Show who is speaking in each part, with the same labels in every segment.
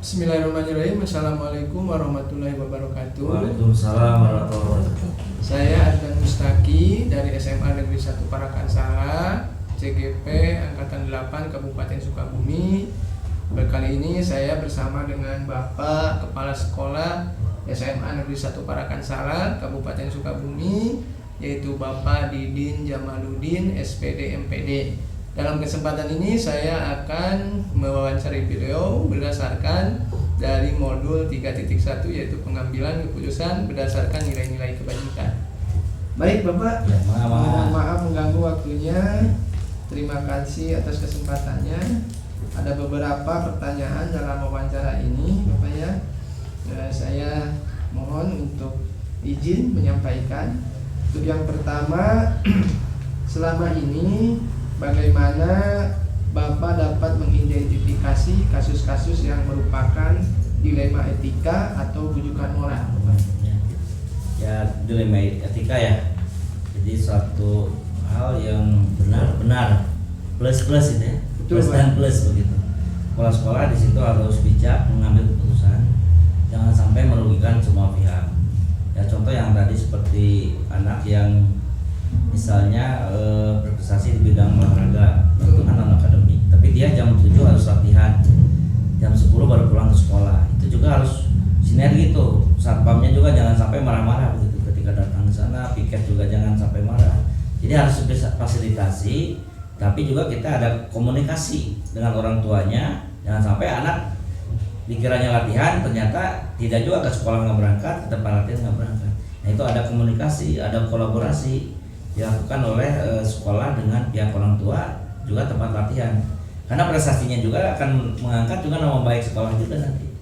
Speaker 1: Bismillahirrahmanirrahim. Assalamualaikum warahmatullahi wabarakatuh.
Speaker 2: Waalaikumsalam warahmatullahi wabarakatuh.
Speaker 1: Saya Adnan Mustaki dari SMA Negeri 1 Parakan Sala, CGP Angkatan 8 Kabupaten Sukabumi. Kali ini saya bersama dengan Bapak Kepala Sekolah SMA Negeri 1 Parakan Sala, Kabupaten Sukabumi, yaitu Bapak Didin Jamaluddin, SPD MPD. Dalam kesempatan ini saya akan mewawancari beliau berdasarkan dari modul 3.1, yaitu pengambilan keputusan berdasarkan nilai-nilai kebajikan. Baik Bapak, mohon maaf mengganggu waktunya. Terima kasih atas kesempatannya. Ada beberapa pertanyaan dalam wawancara ini Bapak ya. Saya mohon untuk izin menyampaikan. Untuk yang pertama, selama ini bagaimana Bapak dapat mengidentifikasi kasus-kasus yang merupakan dilema etika atau rujukan moral?
Speaker 2: Ya, dilema etika ya. Jadi suatu hal yang benar-benar plus-plus itu ya. Plus dan plus begitu. Sekolah-sekolah di situ harus bijak mengambil keputusan, jangan sampai merugikan semua pihak. Ya, contoh yang tadi seperti anak yang misalnya berprestasi di bidang olahraga, itu kan non akademik, tapi dia jam 7 harus latihan, jam 10 baru pulang ke sekolah. Itu juga harus sinergi tuh. Satpamnya juga jangan sampai marah-marah begitu ketika datang ke sana, piket juga jangan sampai marah. Jadi harus bisa fasilitasi, tapi juga kita ada komunikasi dengan orang tuanya. Jangan sampai anak dikiranya latihan, ternyata tidak juga ke sekolah nggak berangkat, ke tempat latihan nggak berangkat. Nah, itu ada komunikasi, ada kolaborasi dilakukan oleh sekolah dengan pihak orang tua, juga tempat latihan. Karena prestasinya juga akan mengangkat juga nama baik sekolah juga nanti.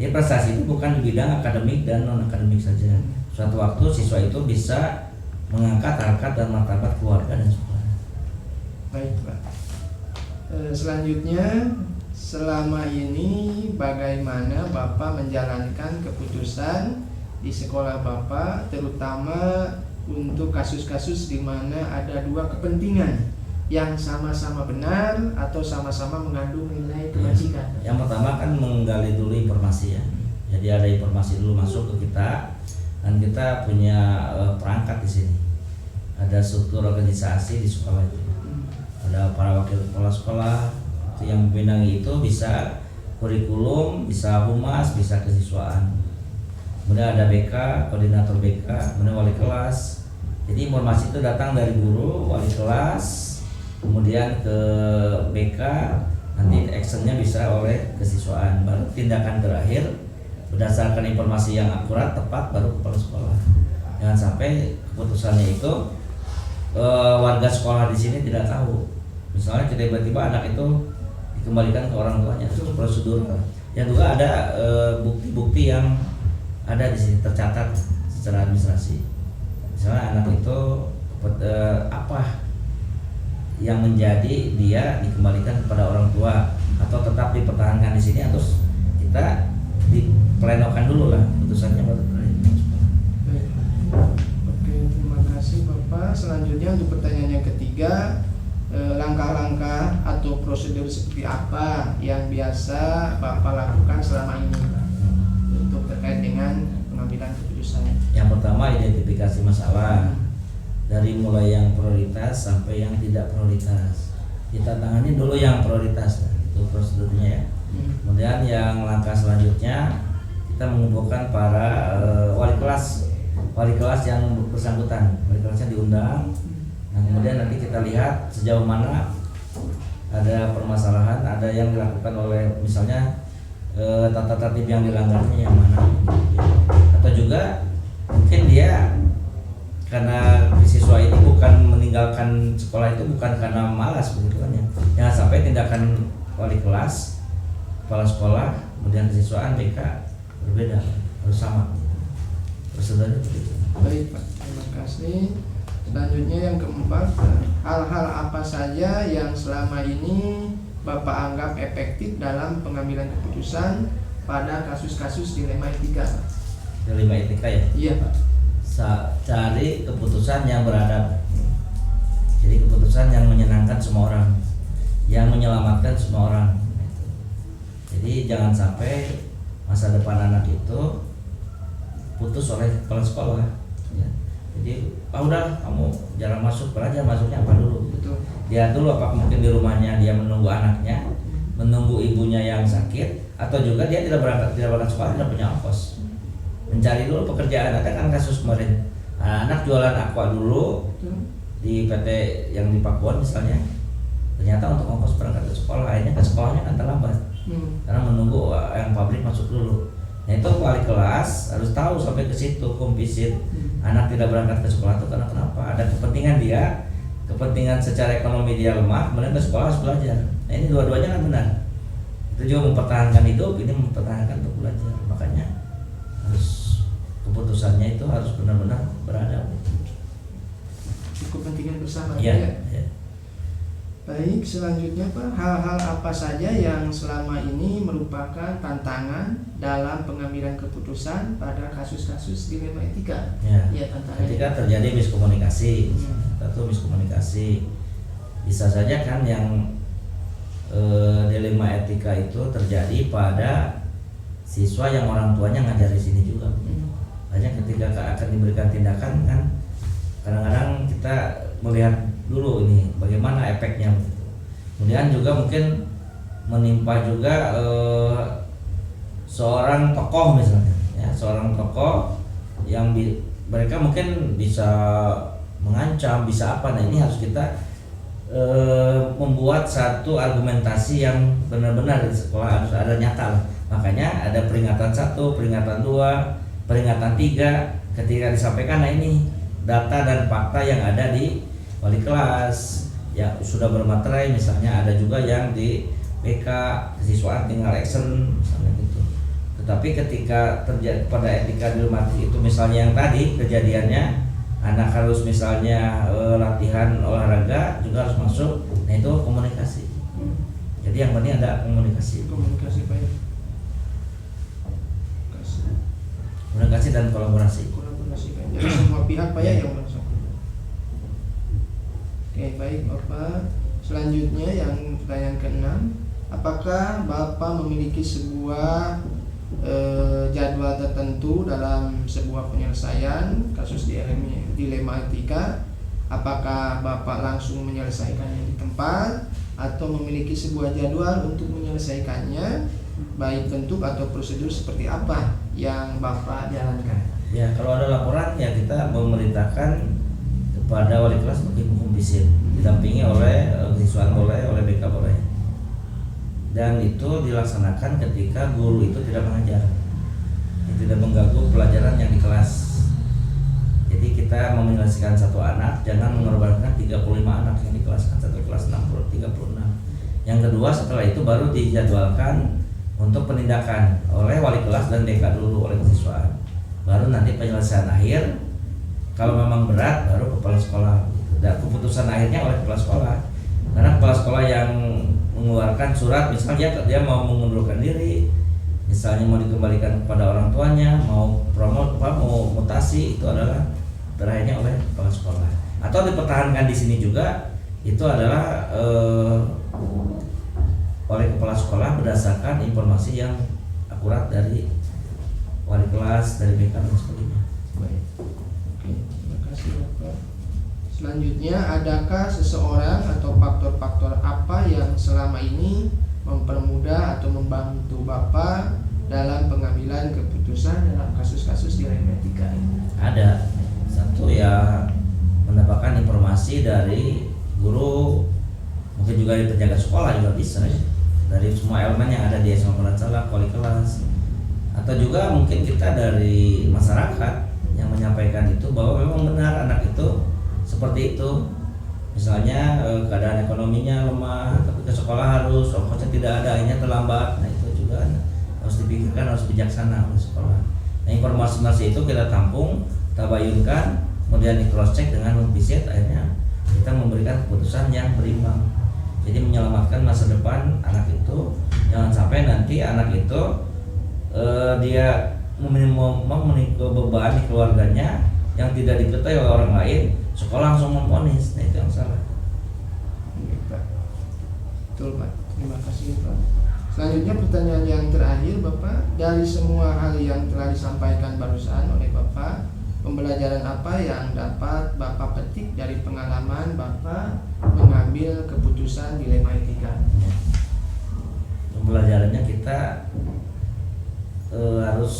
Speaker 2: Jadi prestasi itu bukan di bidang akademik dan non akademik saja. Suatu waktu siswa itu bisa mengangkat harkat dan martabat keluarga dan sekolah.
Speaker 1: Baik Pak. Selanjutnya, selama ini bagaimana Bapak menjalankan keputusan di sekolah Bapak, terutama untuk kasus-kasus di mana ada dua kepentingan yang sama-sama benar atau sama-sama mengandung nilai kebajikan?
Speaker 2: Yang pertama kan menggali dulu informasi ya. Jadi ada informasi dulu masuk ke kita, dan kita punya perangkat di sini. Ada struktur organisasi di sekolah itu. Ada para wakil kepala sekolah yang membidangi itu, bisa kurikulum, bisa humas, bisa kesiswaan. Kemudian ada BK, koordinator BK, kemudian wali kelas. Jadi informasi itu datang dari guru, wali kelas, kemudian ke BK, nanti actionnya bisa oleh kesiswaan. Baru tindakan terakhir berdasarkan informasi yang akurat, tepat, baru kepala sekolah. Jangan sampai keputusannya itu warga sekolah di sini tidak tahu. Misalnya tiba-tiba anak itu dikembalikan ke orang tuanya, itu prosedur. Yang juga ada bukti-bukti yang ada di sini tercatat secara administrasi. Misalnya anak itu apa yang menjadi dia dikembalikan kepada orang tua atau tetap dipertahankan di sini, atau kita diplenokan dulu lah putusannya baru terakhir.
Speaker 1: Oke, terima kasih Bapak. Selanjutnya untuk pertanyaan yang ketiga, langkah-langkah atau prosedur seperti apa yang biasa Bapak lakukan selama ini Pak, untuk terkait dengan pengambilan keputusan?
Speaker 2: Yang pertama, identifikasi masalah dari mulai yang prioritas sampai yang tidak prioritas. Kita tangani dulu yang prioritas, itu prosedurnya ya. Kemudian yang langkah selanjutnya, kita mengumpulkan para wali kelas yang bersangkutan. Wali kelasnya diundang. Nah, kemudian nanti kita lihat sejauh mana ada permasalahan, ada yang dilakukan oleh misalnya tata tertib yang dilanggarnya yang mana, atau juga mungkin dia karena siswa ini bukan meninggalkan sekolah itu bukan karena malas begitu kan ya. Jangan sampai tindakan wali kelas, kepala sekolah, kemudian kesiswaan BK berbeda, harus sama. Prosedurnya begitu.
Speaker 1: Baik Pak, terima kasih. Selanjutnya yang keempat, hal-hal apa saja yang selama ini Bapak anggap efektif dalam pengambilan keputusan pada kasus-kasus dilema etika?
Speaker 2: Dilema etika ya?
Speaker 1: Iya Pak.
Speaker 2: Cari keputusan yang beradab. Jadi keputusan yang menyenangkan semua orang, yang menyelamatkan semua orang. Jadi jangan sampai masa depan anak itu putus oleh kepala sekolah ya. Jadi udah kamu jarang masuk, belajar masuknya apa dulu.
Speaker 1: Betul.
Speaker 2: Dia dulu apakah mungkin di rumahnya dia menunggu anaknya, menunggu ibunya yang sakit, atau juga dia tidak berangkat sekolah, tidak punya ongkos, mencari dulu pekerjaan. Ada kan kasus kemarin anak jualan aqua dulu di PT yang di Pakuan misalnya, ternyata untuk ongkos berangkat ke sekolah, akhirnya ke sekolahnya kan terlambat karena menunggu yang pabrik masuk dulu. Nah itu wali kelas harus tahu sampai ke situ kompisit anak tidak berangkat ke sekolah itu karena kenapa? Ada kepentingan dia, kepentingan secara ekonomi dia lemah, kemudian ke sekolah harus belajar. Nah ini dua-duanya kan benar. Itu juga mempertahankan hidup, ini mempertahankan untuk belajar. Makanya harus keputusannya itu harus benar-benar beradab.
Speaker 1: Kepentingan bersama
Speaker 2: Ya.
Speaker 1: Baik, selanjutnya Pak, hal-hal apa saja yang selama ini merupakan tantangan dalam pengambilan keputusan pada kasus-kasus dilema etika?
Speaker 2: Ya,
Speaker 1: tantangannya.
Speaker 2: ketika terjadi miskomunikasi, satu miskomunikasi, bisa saja kan yang dilema etika itu terjadi pada siswa yang orang tuanya ngajar di sini juga. Hanya ketika akan diberikan tindakan kan, kadang-kadang kita melihat dulu ini bagaimana efeknya. Kemudian juga mungkin menimpa juga seorang tokoh misalnya, ya, seorang tokoh yang mereka mungkin bisa mengancam, bisa apa. Nah ini harus kita membuat satu argumentasi yang benar-benar di sekolah harus ada nyata lah. Makanya ada peringatan 1, peringatan 2, peringatan 3 ketika disampaikan. Nah ini data dan fakta yang ada di wali kelas yang sudah bermaterai, misalnya ada juga yang di PK kesiswaan tinggal action misalnya gitu. Tetapi ketika terjadi pada etika dilematik itu misalnya yang tadi kejadiannya anak harus misalnya latihan olahraga juga harus masuk, nah itu komunikasi. Jadi yang penting ada komunikasi
Speaker 1: Baik.
Speaker 2: komunikasi dan kolaborasi.
Speaker 1: Jadi semua pihak Pak ya yang masuk. Oke, baik Bapak. Selanjutnya yang pertanyaan ke-6, apakah Bapak memiliki sebuah jadwal tertentu dalam sebuah penyelesaian kasus dilema etika? Apakah Bapak langsung menyelesaikannya di tempat atau memiliki sebuah jadwal untuk menyelesaikannya, baik bentuk atau prosedur seperti apa yang Bapak jalankan?
Speaker 2: Ya, kalau ada laporan ya kita memerintahkan kepada wali kelas sebagai hukum bisin, didampingi oleh siswaan oleh BK boleh. Dan itu dilaksanakan ketika guru itu tidak mengajar, tidak mengganggu pelajaran yang di kelas. Jadi kita menyelesaikan satu anak, jangan mengorbankan 35 anak yang di kelas, satu kelas 36. Yang kedua setelah itu baru dijadwalkan untuk penindakan oleh wali kelas dan DK dulu oleh kesiswaan. Baru nanti penyelesaian akhir. Kalau memang berat baru kepala sekolah. Dan keputusan akhirnya oleh kepala sekolah. Karena kepala sekolah yang mengeluarkan surat, misalnya dia mau mengundurkan diri, misalnya mau dikembalikan kepada orang tuanya, mau mau mutasi, itu adalah terakhirnya oleh kepala sekolah. Atau dipertahankan di sini juga, itu adalah oleh kepala sekolah berdasarkan informasi yang akurat dari wali kelas, dari BK dan sebagainya.
Speaker 1: Baik. Oke, terima kasih Bapak. Selanjutnya, adakah seseorang atau faktor-faktor apa yang selama ini mempermudah atau membantu Bapak dalam pengambilan keputusan dalam kasus-kasus dilema etika ini?
Speaker 2: Ada. Satu ya mendapatkan informasi dari guru, mungkin juga dari penjaga sekolah juga bisa ya. Dari semua elemen yang ada di SMA Perancala, wali kelas, atau juga mungkin kita dari masyarakat yang menyampaikan itu bahwa memang benar anak itu seperti itu. Misalnya keadaan ekonominya lemah, tapi ke sekolah harus, ongkosnya tidak ada, akhirnya terlambat. Nah itu juga harus dipikirkan, harus bijaksana oleh sekolah. Nah informasi itu kita tampung, tabayunkan, kemudian di cross check dengan memvisit, akhirnya kita memberikan keputusan yang berimbang. Jadi menyelamatkan masa depan anak itu, jangan sampai nanti anak itu dia memiliki beban di keluarganya yang tidak diketahui oleh orang lain, sekolah langsung memvonis. Nah itu yang salah.
Speaker 1: Baik, Pak. Betul Pak, terima kasih Pak. Selanjutnya pertanyaan yang terakhir Bapak, dari semua hal yang telah disampaikan barusan oleh Bapak, pembelajaran apa yang dapat Bapak petik dari pengalaman Bapak mengambil keputusan dilema etika?
Speaker 2: Pembelajarannya kita harus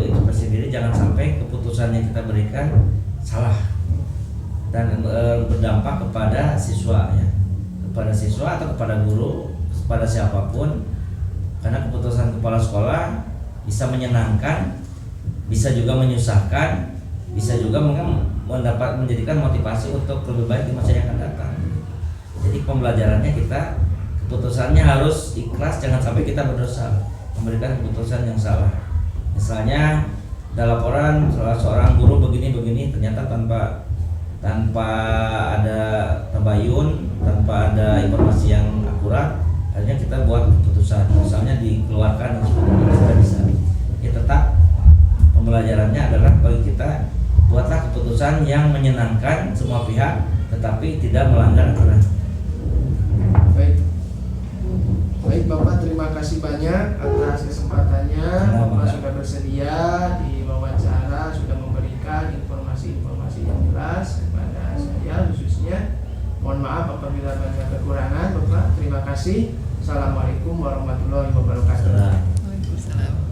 Speaker 2: introspeksi diri, jangan sampai keputusan yang kita berikan salah dan berdampak kepada siswa ya, kepada siswa atau kepada guru, kepada siapapun, karena keputusan kepala sekolah bisa menyenangkan, bisa juga menyusahkan, bisa juga menjadikan motivasi untuk lebih baik di masa yang akan datang. Jadi pembelajarannya kita, keputusannya harus ikhlas, jangan sampai kita berdosa memberikan keputusan yang salah. Misalnya ada laporan seorang guru begini ternyata tanpa ada tabayun, tanpa ada informasi yang akurat, akhirnya kita buat keputusan, misalnya dikeluarkan dan sebagainya, kita bisa. Ya tetap pembelajarannya adalah bagi kita, buatlah keputusan yang menyenangkan semua pihak, tetapi tidak melanggar aturan.
Speaker 1: Baik Bapak, terima kasih banyak atas kesempatannya. Bapak sudah bersedia di wawancara, sudah memberikan informasi-informasi yang jelas kepada saya khususnya. Mohon maaf apabila banyak kekurangan Bapak. Terima kasih. Assalamualaikum warahmatullahi wabarakatuh.
Speaker 3: Waalaikumsalam.